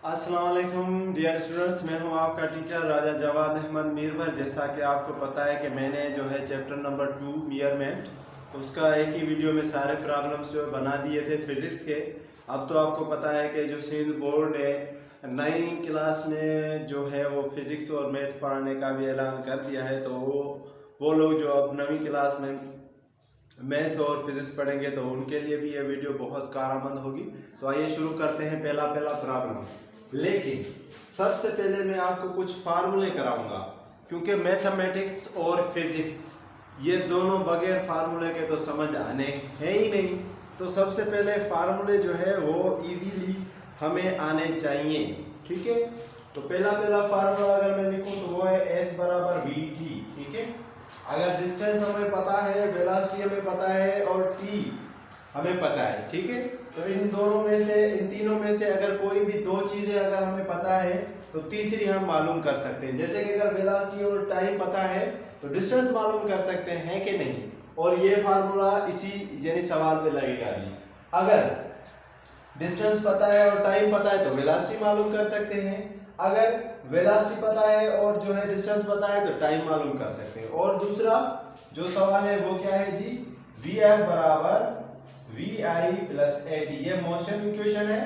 अस्सलाम वालेकुम dear students, मैं हूं आपका टीचर राजा जवाद अहमद मीरभर। जैसा कि आपको पता है कि मैंने जो है चैप्टर नंबर 2 मेजरमेंट उसका एक ही वीडियो में सारे प्रॉब्लम्स जो बना दिए थे फिज़िक्स के। अब तो आपको पता है कि जो सिंध बोर्ड है 9वीं क्लास में जो है वो फिज़िक्स और मैथ पढ़ाने का भी ऐलान कर दिया है। तो वो लोग जो अब 9वीं क्लास में मैथ और फिजिक्स पढ़ेंगे तो उनके लिए भी ये वीडियो बहुत कारआमद होगी। तो आइए शुरू करते हैं पहला प्रॉब्लम। लेकिन सबसे पहले मैं आपको कुछ फार्मूले कराऊंगा, क्योंकि मैथमेटिक्स और फिजिक्स ये दोनों बगैर फार्मूले के तो समझ आने हैं ही नहीं। तो सबसे पहले फार्मूले जो है वो इजीली हमें आने चाहिए, ठीक है। तो पहला फार्मूला अगर मैं लिखूं तो वो है S बराबर वी टी, ठीक है। अगर डिस्टेंस हमें पता है, वेलोसिटी हमें पता है और टी हमें पता है, ठीक है। तो इन तीनों में से अगर कोई भी दो चीजें अगर हमें पता है तो तीसरी हम मालूम कर सकते हैं। जैसे कि अगर वेलोसिटी और टाइम पता है तो डिस्टेंस मालूम कर सकते हैं कि नहीं। और ये फार्मूला इसी यानी सवाल पे लगेगा भी। अगर डिस्टेंस पता है और टाइम पता है तो वेलोसिटी मालूम कर सकते हैं। अगर वेलोसिटी पता है और जो है डिस्टेंस पता है तो टाइम मालूम कर सकते हैं। और दूसरा जो सवाल है वो क्या है जी, Vf बराबर Vi प्लस AT, ये मोशन इक्वेशन है।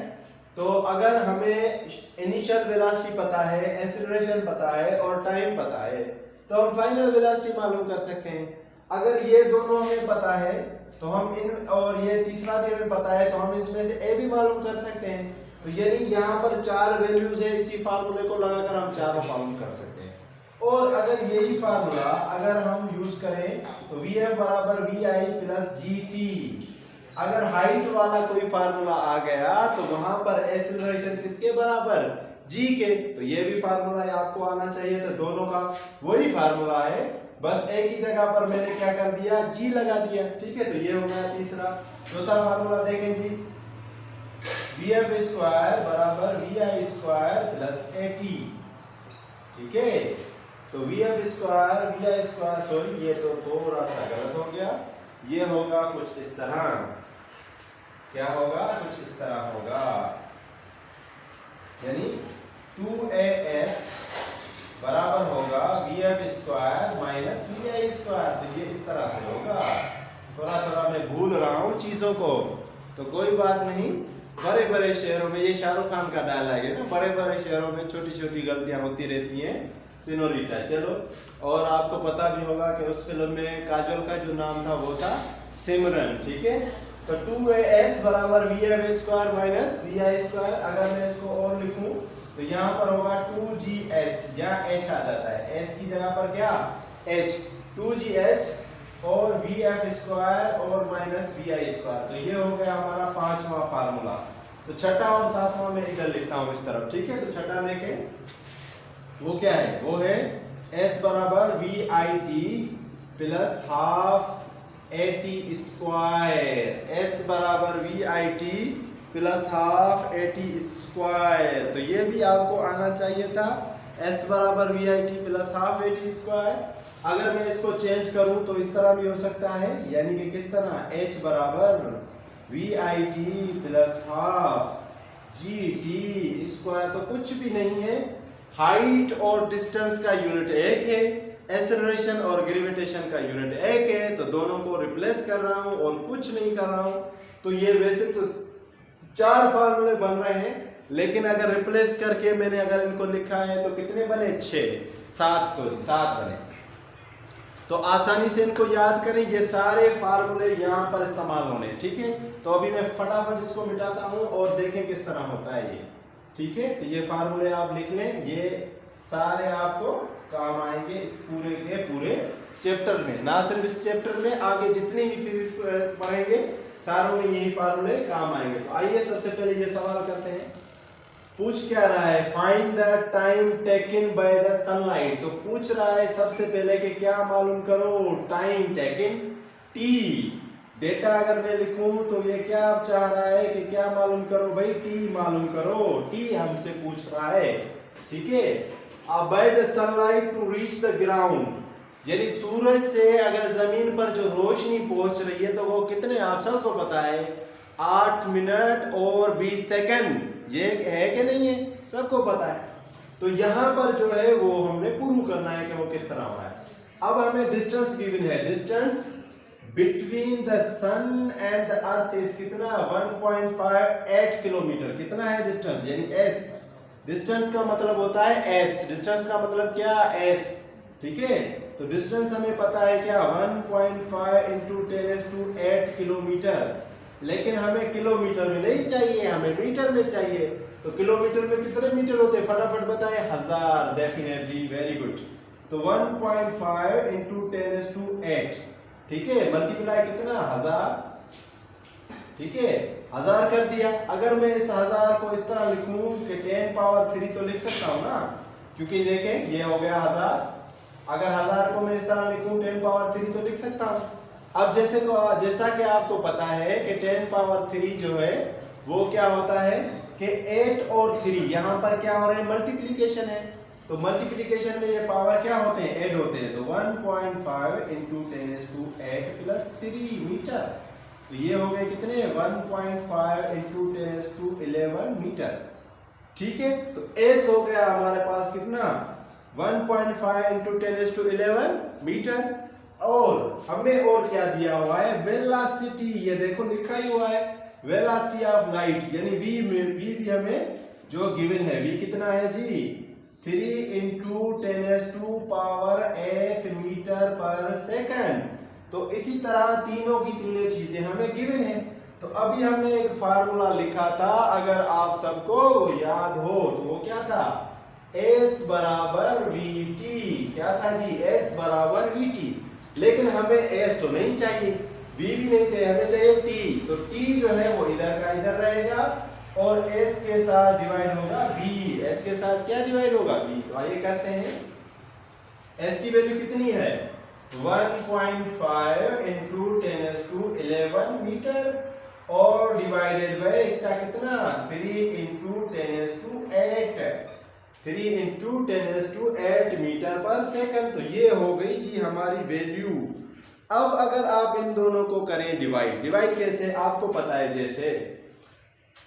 तो अगर हमें इनिशियल वेलोसिटी पता है, एक्सीलरेशन पता है और टाइम पता है तो हम फाइनल वेलोसिटी मालूम कर सकते हैं। अगर ये दोनों हमें पता है तो हम इन, और ये तीसरा भी हमें पता है तो हम इसमें से A भी मालूम कर सकते हैं। तो यानी यहाँ पर 4 वैल्यूज है, इसी फार्मूले को लगाकर हम चारों मालूम कर सकते हैं। और अगर यही फार्मूला अगर हम यूज करें तो Vf बराबर Vi प्लस GT, अगर हाइट वाला कोई फार्मूला आ गया तो वहां पर एक्सीलरेशन किसके बराबर, G के। तो ये भी फार्मूला आपको आना चाहिए। तो दोनों का वही फार्मूला है, बस एक ही जगह पर मैंने क्या कर दिया, G लगा दिया, ठीक है। तो ये हो गया तीसरा। चौथा फार्मूला देखें जी, Vf स्क्वायर बराबर Vi स्क्वायर प्लस AT, ठीक है। तो Vf square Vi square, sorry ये तो थोड़ा सा गलत हो गया, ये होगा कुछ इस तरह। क्या होगा, कुछ इस तरह होगा, यानी 2AS बराबर होगा Vf square minus Vi square. तो ये इस तरह से होगा। थोड़ा मैं भूल रहा हूँ चीजों को, तो कोई बात नहीं। बड़े शहरों में, ये शाहरुख खान का डायलॉग है ना, बड़े शहरों में छोटी छोटी गलतियां होती रहती हैं सिनोरिटा। चलो, और आपको पता भी होगा कि उस फिल्म में काजोल का जो नाम था वो था सिमरन, ठीक है। तो 2AS बराबर Vf square minus Vi square. अगर मैं इसको और लिखूं तो यहाँ पर होगा 2GS, यहाँ H आ जाता है, S की जगह पर क्या H, 2GH और Vf स्क्वायर और माइनस Vi स्क्वायर। तो ये हो गया हमारा 5वां फार्मूला। तो छठा और 7वां मैं इधर लिखता हूँ इस तरफ, ठीक है। तो छठा देखें वो क्या है, वो है S बराबर VIT plus half AT square. S बराबर VIT plus half AT square. तो ये भी आपको आना चाहिए था, S बराबर VIT plus half AT square. अगर मैं इसको चेंज करूं तो इस तरह भी हो सकता है, यानी कि किस तरह, H बराबर VIT plus half GT square. तो कुछ भी नहीं है, हाइट और डिस्टेंस का यूनिट एक है, एक्सेलरेशन और ग्रेविटेशन का यूनिट एक है। तो दोनों को रिप्लेस कर रहा हूं और कुछ नहीं कर रहा हूं। तो ये वैसे तो 4 फार्मूले बन रहे हैं, लेकिन अगर रिप्लेस करके मैंने अगर इनको लिखा है तो कितने बने, 7 बने। तो आसानी से इनको याद करें, ये सारे फार्मूले यहाँ पर इस्तेमाल होने, ठीक है। तो अभी मैं फटाफट इसको मिटाता हूँ और देखें किस तरह होता है ये, ठीक है। तो ये फार्मूले आप लिख लें, ये सारे आपको काम आएंगे इस पूरे के पूरे चैप्टर में। ना सिर्फ इस चैप्टर में, आगे जितने भी फिजिक्स पढ़ेंगे सारों में यही फार्मूले काम आएंगे। तो आइए सबसे पहले ये सवाल करते हैं। पूछ क्या रहा है, find the time taken by the sunlight. तो पूछ रहा है सबसे पहले कि क्या मालूम करो, टाइम टेकन टी। डेटा अगर मैं लिखूं तो ये क्या चाह रहा है कि क्या मालूम करो भाई, टी मालूम करो, टी हमसे पूछ रहा है, ठीक है। By the sunlight to reach the ground, यानी सूरज से अगर जमीन पर जो रोशनी पहुंच रही है तो वो कितने, आप सबको पता है 8 मिनट और 20 सेकंड। ये है कि नहीं है, सबको पता है। तो यहाँ पर जो है वो हमने प्रूव करना है कि वो किस तरह हो रहा है। अब हमें डिस्टेंस गिवन है, distance between the sun and the earth is कितना 1.58 किलोमीटर। कितना है डिस्टेंस, यानी एस। डिस्टेंस का मतलब होता है एस, डिस्टेंस का मतलब क्या, एस, ठीक है। तो डिस्टेंस हमें पता है क्या 1.5 इंटू 10⁸ किलोमीटर, लेकिन हमें किलोमीटर में नहीं चाहिए, हमें मीटर में चाहिए। तो किलोमीटर में कितने मीटर होते हैं, फटाफट बताएं। 1000, डेफिनेटली, वेरी गुड। तो 1.5 इंटू 10⁸, ठीक है, मल्टीप्लाई कितना 1000, ठीक है, 1000 कर दिया। अगर मैं इस 1000 को इस तरह लिखूं कि 10 पावर 3 तो लिख सकता हूं ना, क्योंकि देखें ये हो गया 1000। अगर 1000 को मैं इस तरह लिखूं 10 पावर 3 तो लिख सकता हूं। अब जैसा कि आपको पता है कि 10 पावर 3 जो है वो क्या होता है कि 8 और 3 यहाँ पर क्या हो रहे हैं, मल्टीप्लीकेशन है। तो मल्टीप्लीकेशन में ये पावर क्या होते हैं, ऐड होते हैं। तो 1.5 इंटू 10⁸ प्लस 3 मीटर। तो ये हो गए कितने 1.5 इंटू 10⁸ मीटर, ठीक है। तो एस हो गया हमारे पास कितना 1.5 इंटू 10⁸ मीटर। और हमें और क्या दिया हुआ है, वेलोसिटी, ये देखो लिखा ही हुआ है वेलोसिटी ऑफ लाइट, यानी वी भी हमें जो गिवन है। वी कितना है जी 3 इंटू 10⁸ मीटर पर सेकंड। तो इसी तरह तीनों की तीनों चीजें हमें गिवन है। तो अभी हमने एक फार्मूला लिखा था, अगर आप सबको याद हो तो वो क्या था, S बराबर VT। क्या था जी, S बराबर VT। लेकिन हमें S तो नहीं चाहिए, V भी नहीं चाहिए, हमें चाहिए T। तो T जो है वो इधर का इधर रहेगा और S के साथ डिवाइड होगा V। S के साथ क्या डिवाइड होगा, V। तो आइए करते हैं, S की वैल्यू कितनी है 1.5 इंटू 10⁸ मीटर और डिवाइडेड बाय इसका कितना 3 इंटू 10⁸ 3 इंटू 10⁸ मीटर पर सेकंड। तो ये हो गई जी हमारी वैल्यू। अब अगर आप इन दोनों को करें डिवाइड कैसे आपको पता है, जैसे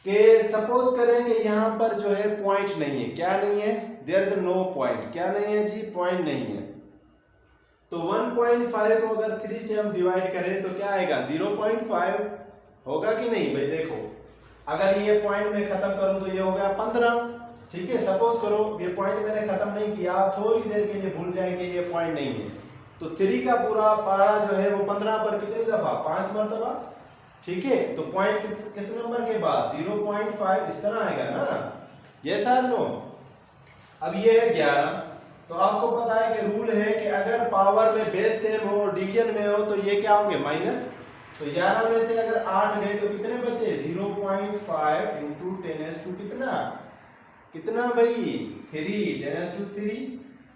कि सपोज करें कि यहाँ पर जो है पॉइंट नहीं है, क्या नहीं है, देयर इज नो पॉइंट। क्या नहीं है जी, पॉइंट नहीं है। तो 1.5 को अगर 3 से हम डिवाइड करें तो क्या आएगा 0.5 होगा कि नहीं भाई। देखो अगर ये पॉइंट में खत्म करूं तो ये हो गया 15, ठीक है। सपोज करो ये पॉइंट मैंने खत्म नहीं किया, आप थोड़ी देर के लिए भूल जाएंगे ये पॉइंट नहीं है। तो 3 का पूरा पारा जो है वो 15 पर कितनी दफा 5 मरतबा, ठीक है। तो पॉइंट किस नंबर के बाद 0.5 इस तरह आएगा ना, ये सर नो। अब ये है 11। तो आपको पता है कि रूल है कि अगर पावर में बेस सेम हो, डिवीजन में हो, तो ये क्या होंगे माइनस। तो 11 में से अगर 8 गए तो कितने बचे 0.5 इंटू 10⁸ कितना भाई 3 10⁸।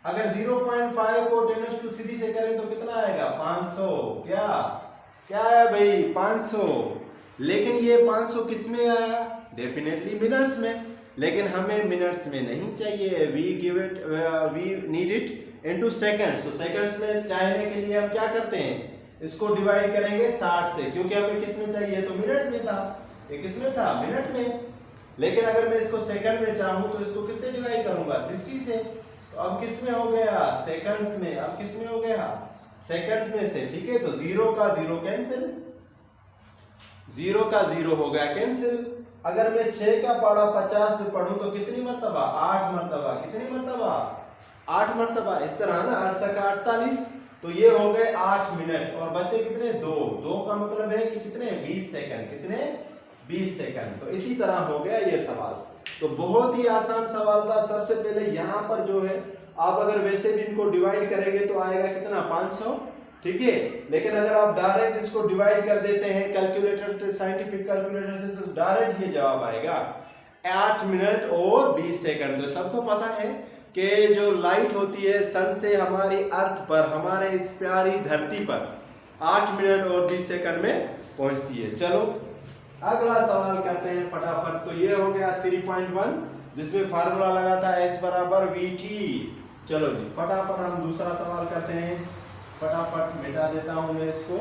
अगर 0.5 को 10⁸ से करें तो कितना आएगा 500। क्या है भाई 500। लेकिन ये 500 किस में आया, डेफिनेटली मिनट्स में। लेकिन हमें मिनट्स में नहीं चाहिए, we need it into seconds. तो सेकंड्स में चाहने के लिए हम क्या करते हैं, इसको डिवाइड करेंगे 60 से, क्योंकि हमें किस में चाहिए तो मिनट में था, ये किस में था मिनट में। लेकिन अगर मैं इसको सेकंड में चाहूं तो इसको किससे डिवाइड करूंगा 60 से। तो अब किस में हो गया सेकंड्स में, अब किस में हो गया सेकंड्स में से, ठीक है। तो 0 का 0 कैंसिल, 0 का 0 हो गया कैंसिल। अगर मैं 6 का पारा 50 में पढ़ूं तो कितनी मर्तबा 8 मर्तबा, कितनी मर्तबा 8 मर्तबा, इस तरह ना 8 का 48। तो ये हो गए 8 मिनट और बचे कितने 2 का मतलब है कि कितने 20 सेकंड, कितने 20 सेकंड। तो इसी तरह हो गया ये सवाल। तो बहुत ही आसान सवाल था। सबसे पहले यहाँ पर जो है आप अगर वैसे भी इनको डिवाइड करेंगे तो आएगा कितना 500, ठीक है। लेकिन अगर आप डायरेक्ट इसको डिवाइड कर देते हैं कैलकुलेटर से, साइंटिफिक कैलकुलेटर से, तो डायरेक्ट ये जवाब आएगा 8 मिनट और 20 सेकंड। तो सबको पता है कि जो लाइट होती है सन से हमारी अर्थ पर, हमारे इस प्यारी धरती पर 8 मिनट और 20 सेकंड में पहुंचती है। चलो अगला सवाल करते हैं फटाफट। तो ये हो गया 3.1 जिसमें फार्मूला लगा था S बराबर VT। चलो जी फटाफट हम दूसरा सवाल करते हैं। फटाफट मिटा देता हूं मैं इसको।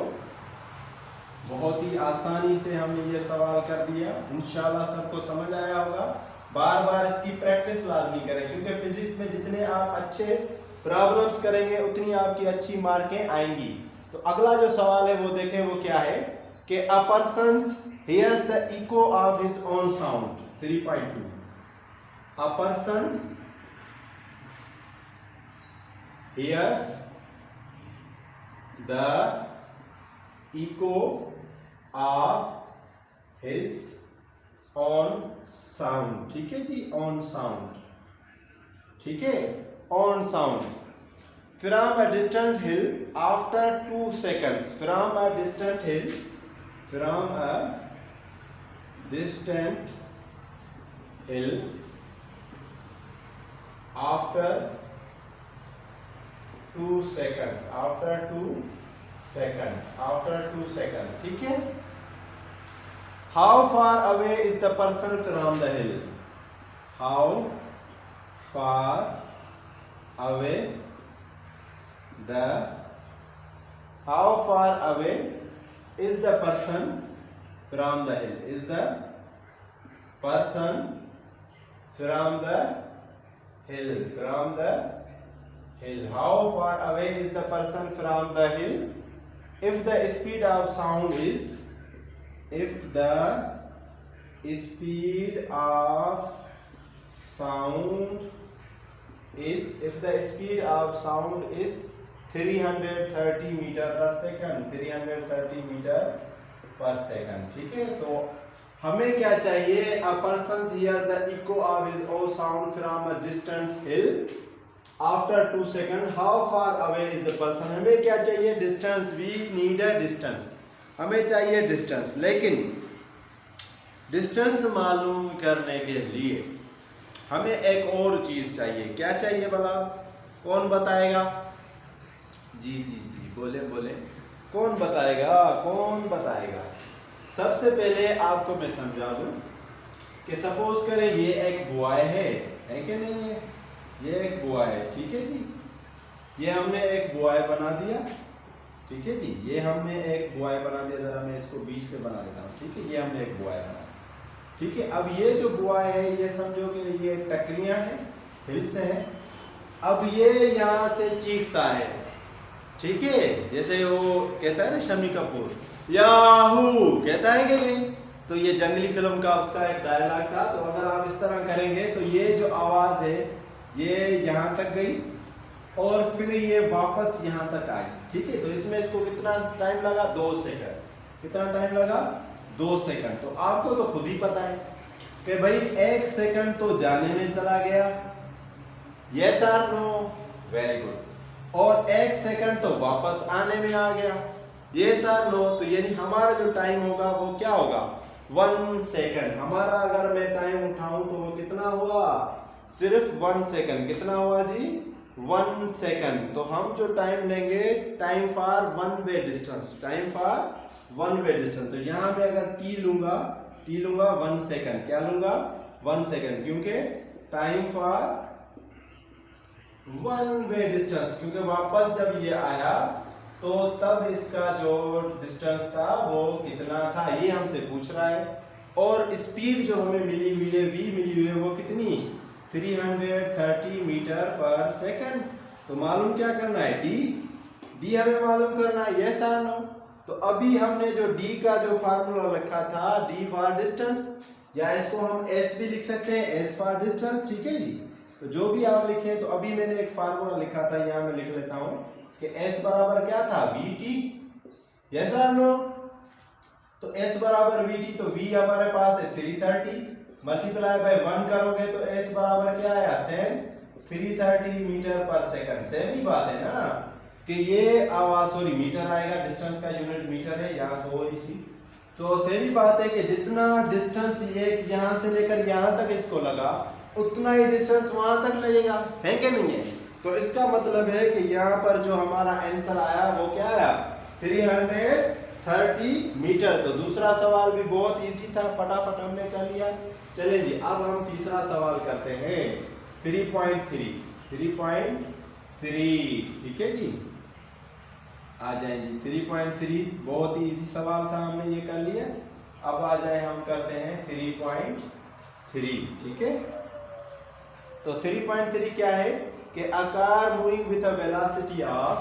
बहुत ही आसानी से हमने ये सवाल कर दिया, इंशाल्लाह सबको समझ आया होगा। बार बार इसकी प्रैक्टिस लाजमी करें, क्योंकि फिजिक्स में जितने आप अच्छे प्रॉब्लम्स करेंगे उतनी आपकी अच्छी मार्कें आएंगी। तो अगला जो सवाल है वो देखें, वो क्या है कि a person hears the echo of his own sound. 3.2 a person hears the echo of his own sound. ठीक है जी, ऑन साउंड, ठीक है, own sound from a distance hill after 2 seconds। From a distant hill, from a distant hill after 2 seconds, after 2 seconds, after 2 seconds। ठीक है। How far away is the person from the hill? How far away how far away is the person from the hill? Is the person from the hill? From the hill. How far away is the person from the hill? If the speed of sound is, if the speed of sound is, if the speed of sound is 330 meter per second, 330 meter per second। ठीक है। तो हमें क्या चाहिए, a person hear the echo of his own sound from a distant hill after 2 seconds। how far away is the person? हमें क्या चाहिए, distance, we need a distance, हमें चाहिए डिस्टेंस। लेकिन डिस्टेंस मालूम करने के लिए हमें एक और चीज चाहिए। क्या चाहिए भला, कौन बताएगा? जी जी जी, बोले बोले, कौन बताएगा, कौन बताएगा? सबसे पहले आपको मैं समझा दूं कि सपोज करें ये एक बॉय है कि नहीं है, ये एक बॉय है। ठीक है जी, ये हमने एक बॉय बना दिया। ठीक है जी, ये हमने एक बॉय बना दिया। जरा मैं इसको 20 से बना देता हूँ। ठीक है, ये हमने एक बॉय बना। ठीक है, अब ये जो बॉय है ये समझो कि ये टकरियां हैं, हिल्स हैं। अब ये यहाँ से चीखता है। ठीक है, जैसे वो कहता है ना शम्मी कपूर, याहू कहता है कि नहीं, तो ये जंगली फिल्म का उसका एक डायलॉग था। तो अगर आप इस तरह करेंगे तो ये जो आवाज है ये यहाँ तक गई और फिर ये वापस यहाँ तक आई। ठीक है, तो इसमें इसको कितना टाइम लगा, 2 सेकंड। कितना टाइम लगा, 2 सेकंड। तो आपको तो खुद ही पता है कि भाई 1 सेकंड तो जाने में चला गया, यस और नो, वेरी गुड। और 1 सेकंड तो वापस आने में आ गया, यस और नो। तो यानी हमारा जो टाइम होगा वो क्या होगा, 1 सेकंड। हमारा अगर मैं टाइम उठाऊं तो वो कितना हुआ, सिर्फ 1 सेकंड। कितना हुआ जी, 1 सेकंड। तो हम जो टाइम लेंगे, time for one way distance, time for one way distance. तो यहाँ पे अगर टी लूंगा 1 सेकंड। क्या लूंगा, 1 सेकंड, क्योंकि time for one way distance, क्योंकि वापस जब ये आया तो तब इसका जो डिस्टेंस था वो कितना था, ये हमसे पूछ रहा है। और स्पीड जो हमें मिली हुई है, वी मिली हुई है, वो कितनी, 330 मीटर पर सेकंड। तो मालूम क्या करना है, डी हमें मालूम करना है, यस और नो। तो अभी हमने जो डी का जो फार्मूला रखा था, डी फॉर डिस्टेंस, या इसको हम एस भी लिख सकते हैं, एस फॉर डिस्टेंस। ठीक है जी, तो जो भी आप लिखें। तो अभी मैंने एक फार्मूला लिखा था, यहाँ मैं लिख लेता हूँ कि एस बराबर क्या था, वी टी, यस और नो। तो एस बराबर वी टी, तो वी हमारे पास है 330, मल्टीप्लाई बाय 1 करोगे तो एस बराबर क्या आया, सेम 330 मीटर पर सेकंड। सेम ही बात है ना, कि ये आवाज, सॉरी मीटर आएगा, डिस्टेंस का यूनिट मीटर है, यहाँ थोड़ी सी। तो सेम ही बात है कि जितना डिस्टेंस ये यहाँ से लेकर यहाँ तक इसको लगा, उतना ही डिस्टेंस वहां तक लगेगा, है कि नहीं है। तो इसका मतलब है कि यहाँ पर जो हमारा आंसर आया वो क्या आया, 330 मीटर। तो दूसरा सवाल भी बहुत इजी था, फटाफट हमने कर लिया। चले जी, अब हम तीसरा सवाल करते हैं, 3.3। ठीक है जी, आ जाए जी 3.3। बहुत ही इजी सवाल था, हमने ये कर लिया। अब आ जाए, हम करते हैं 3.4। ठीक है। तो 3.3 क्या है कि a car moving with a velocity of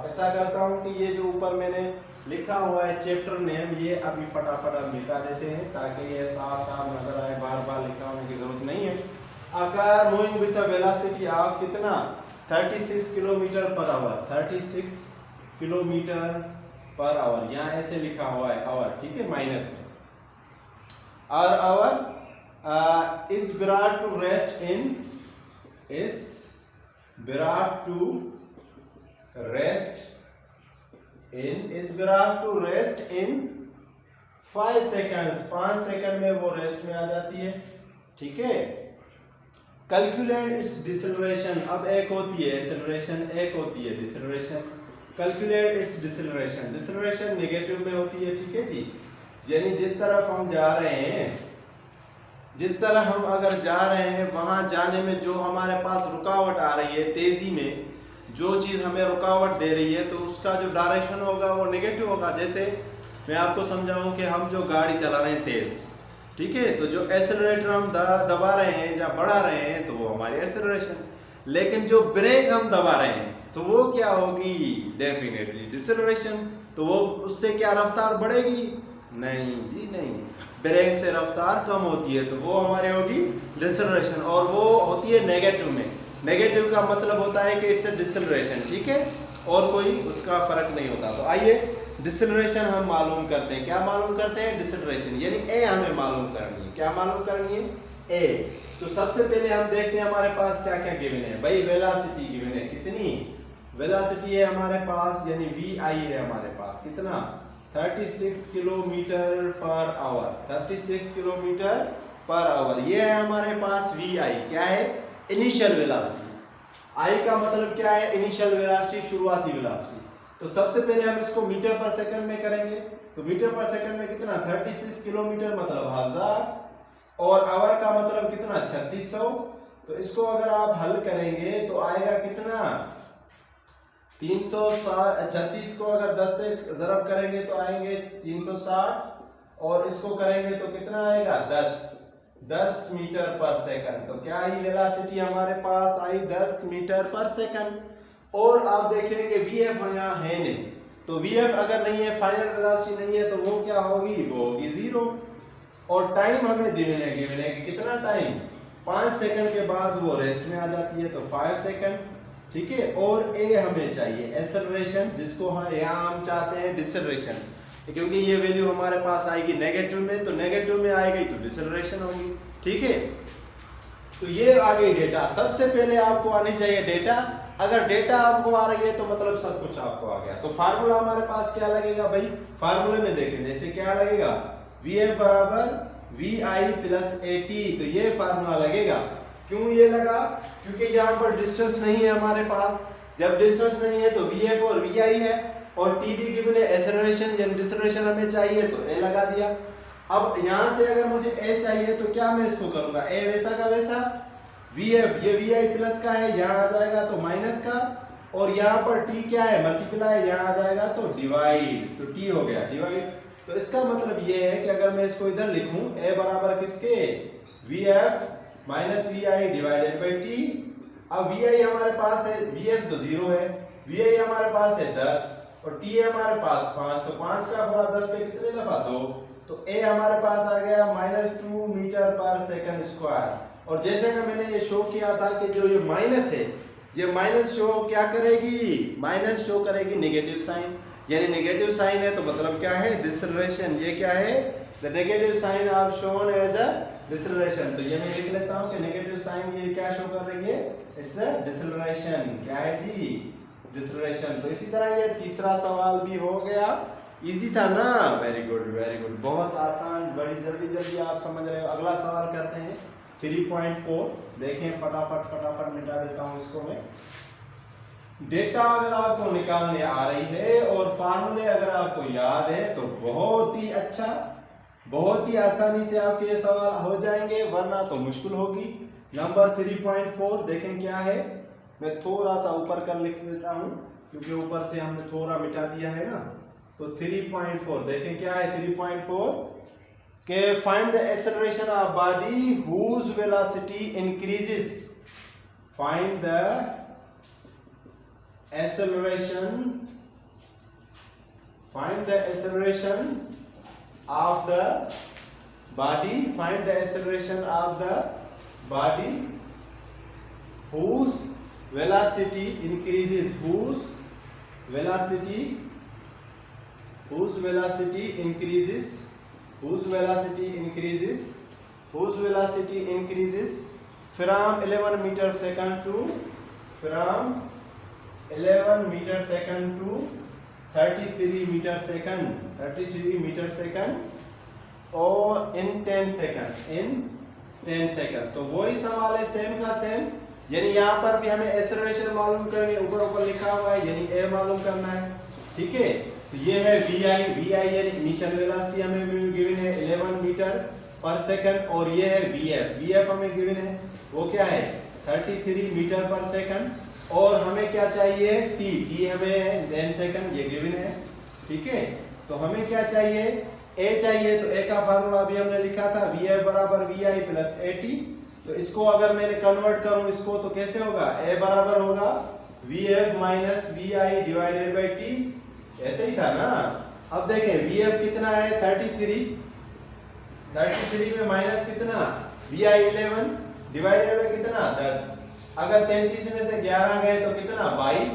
ऐसा करता हूं कि ये जो ऊपर मैंने लिखा हुआ है चैप्टर नेम, ये अभी फटाफट आप मिटा देते हैं ताकि ये साफ साफ नजर आए, बार बार लिखा होने की जरूरत नहीं है। A car moving with a velocity of कितना 36 kilometre per hour, 36 kilometre per hour, यहाँ ऐसे लिखा हुआ है आवर, ठीक है, माइनस में। और our is brought to rest in 5 seconds, 5 second में वो रेस्ट में आ जाती है, ठीक है। कैलकुलेट इट्स डिसेलरेशन, अब एक होती है एक्सेलरेशन, एक होती है deceleration. Calculate its deceleration, deceleration negative में होती है, ठीक है जी। यानी जिस तरफ हम जा रहे हैं, जिस तरह हम अगर जा रहे हैं वहां जाने में जो हमारे पास रुकावट आ रही है, तेजी में जो चीज हमें रुकावट दे रही है, तो उसका जो डायरेक्शन होगा वो नेगेटिव होगा। जैसे मैं आपको समझाऊं कि हम जो गाड़ी चला रहे हैं तेज, ठीक है, तो जो एक्सेलरेटर हम दबा रहे हैं या बढ़ा रहे हैं तो वो हमारी एक्सेलरेशन, लेकिन जो ब्रेक हम दबा रहे हैं तो वो क्या होगी, डेफिनेटली डिसेलरेशन। तो वो उससे क्या रफ्तार बढ़ेगी? नहीं जी नहीं, ब्रेक से रफ्तार कम होती है, तो वो हमारी होगी डिसेलरेशन, और वो होती है नेगेटिव में। नेगेटिव का मतलब होता है कि इट्स डिसेलरेशन, ठीक है, और कोई उसका फर्क नहीं होता। तो आइए डिसेलरेशन हम मालूम करते हैं। क्या मालूम करते हैं? डिसेलरेशन, यानी ए हमें मालूम करनी है। क्या मालूम करनी है? ए। तो सबसे पहले हम देखते हैं हमारे पास क्या क्या गिवन है। भाई वेलोसिटी गिवन है, कितनी वेलोसिटी है हमारे पास, यानी वी आई है हमारे पास, कितना 36 kilometre per hour, 36 kilometre per hour, ये है हमारे पास वी आई। क्या है? Initial velocity. आई का मतलब क्या है? इनिशियल वेलोसिटी, शुरुआती वेलोसिटी। तो सबसे पहले हम इसको मीटर पर सेकंड में करेंगे। तो मीटर पर सेकंड में कितना? 36 किलोमीटर मतलब 1000, और आवर का मतलब कितना? 3600। तो इसको अगर आप हल करेंगे तो आएगा कितना? 36 को अगर 10 से ज़रब करेंगे तो आएंगे 360, और इसको करेंगे तो कितना आएगा? 10 मीटर पर सेकंड। तो क्या आई वेलोसिटी हमारे पास आई? 10 मीटर पर सेकंड। और आप देखेंगे वीएफ यहाँ है नहीं, तो वीएफ अगर नहीं है, फाइनल वेलोसिटी नहीं है, तो वो क्या होगी? वो होगी 0। और टाइम हमें गिवन है कि कितना टाइम? 5 सेकंड के बाद वो रेस्ट में आ जाती है, तो 5 सेकंड, ठीक है। और ए हमें चाहिए एक्सेलरेशन, जिसको यहाँ हम चाहते हैं डिसेलरेशन, क्योंकि ये वैल्यू हमारे पास आएगी नेगेटिव में, तो नेगेटिव में आएगी तो डिसेलरेशन होगी, ठीक है। तो ये आ गई डेटा। सबसे पहले आपको आनी चाहिए डेटा। अगर डेटा आपको आ रही है तो मतलब सब कुछ आपको आ गया। तो फार्मूला हमारे पास क्या लगेगा भाई? फार्मूले में देखें, जैसे क्या लगेगा? Vf बराबर Vi प्लस AT। तो ये फार्मूला लगेगा। क्यों ये लगा? क्योंकि यहाँ पर डिस्टेंस नहीं है हमारे पास। जब डिस्टेंस नहीं है तो Vf और Vi है, और TB गिवन है एक्सेलरेशन यानी डिसेलरेशन हमें चाहिए, तो A लगा दिया। अब यहाँ से अगर मुझे A चाहिए तो क्या मैं इसको करूंगा? A वैसा का वैसा, Vf ये Vi प्लस का है, यहाँ आ जाएगा तो माइनस का, और यहाँ पर T क्या है? मल्टीप्लाई, यहाँ आ जाएगा तो डिवाइड, तो T हो गया डिवाइड। तो इसका मतलब ये है कि अगर मैं इसको इधर लिखूं, A बराबर किसके? Vf minus Vi divided by T। अब Vi हमारे पास है, Vf तो 0 है, Vi हमारे पास है 10, और T है हमारे पास 5, तो 5 का गुणा 10 पे कितने दफा? 2। तो A हमारे पास आ गया -2 मीटर पर सेकंड स्क्वायर। और जैसे कि मैंने ये शो किया था कि जो ये माइनस है, ये माइनस शो क्या करेगी? माइनस शो करेगी नेगेटिव साइन, यानी नेगेटिव साइन है तो मतलब क्या है? डिसेलरेशन। ये क्या है? The negative sign are shown as a deceleration. तो ये मैं लिख लेता हूँ कि नेगेटिव साइन ये क्या शो कर रही है? It's a deceleration. क्या है जी? डिसेलरेशन। तो इसी तरह ये तीसरा सवाल भी हो गया। इजी था ना? वेरी गुड वेरी गुड, बहुत आसान, बड़ी जल्दी जल्दी आप समझ रहे हो। अगला सवाल करते हैं 3.4। देखें फटाफट मिटा देता हूं इसको मैं। डेटा अगर आपको निकालने आ रही है और फार्मूले अगर आपको याद है तो बहुत ही अच्छा, बहुत ही आसानी से आपके ये सवाल हो जाएंगे, वरना तो मुश्किल होगी। नंबर 3.4 देखें क्या है, मैं थोड़ा सा ऊपर कर लिख देता हूँ क्योंकि ऊपर से हमने थोड़ा मिटा दिया है ना। तो 3.4 देखें क्या है 3.4 के find the acceleration of body whose velocity increases, find the acceleration, find the acceleration of the body, find the acceleration of the body whose velocity increases, whose velocity increases, whose velocity increases from 11 meter second to, from 11 meter second to 33 meter second और in 10 seconds। तो वही सवाल है same का same, यानी यहाँ पर भी हमें एक्सेलरेशन मालूम करनी है, ऊपर लिखा हुआ है यानी a मालूम करना है, ठीक है। तो ये है vi यानी इनिशियल वेलोसिटी हमें गिवन है 11 मीटर पर सेकंड, और ये है vf हमें गिवन है वो क्या है 33 मीटर पर सेकंड, और हमें क्या चाहिए t हमें 10 सेकंड ये गिवन है, ठीक है। तो हमें क्या चाहिए a चाहिए, तो a का फार्मूला अभी हमने लिखा था vf बराबर vi प्लस at। तो इसको अगर मैंने कन्वर्ट करूं इसको तो कैसे होगा, a बराबर होगा vf minus vi divided by t, ऐसे ही था ना। अब देखें vf कितना है 33 में माइनस कितना vi 11 डिवाइडेड बाई कितना 10, अगर 33 में से 11 गए तो कितना 22।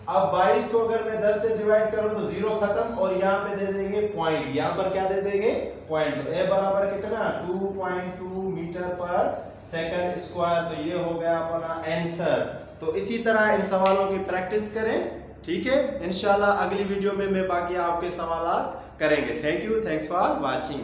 अब 22 को अगर मैं 10 से डिवाइड करूं तो 0 खत्म, और यहाँ पे दे देंगे पॉइंट, यहाँ पर क्या दे देंगे पॉइंट। तो a बराबर कितना 2.2 मीटर पर सेकंड स्क्वायर, तो ये हो गया अपना आंसर। तो इसी तरह इन सवालों की प्रैक्टिस करें, ठीक है। इंशाल्लाह अगली वीडियो में मैं बाकी आपके सवाल करेंगे। Thank you, thanks for watching.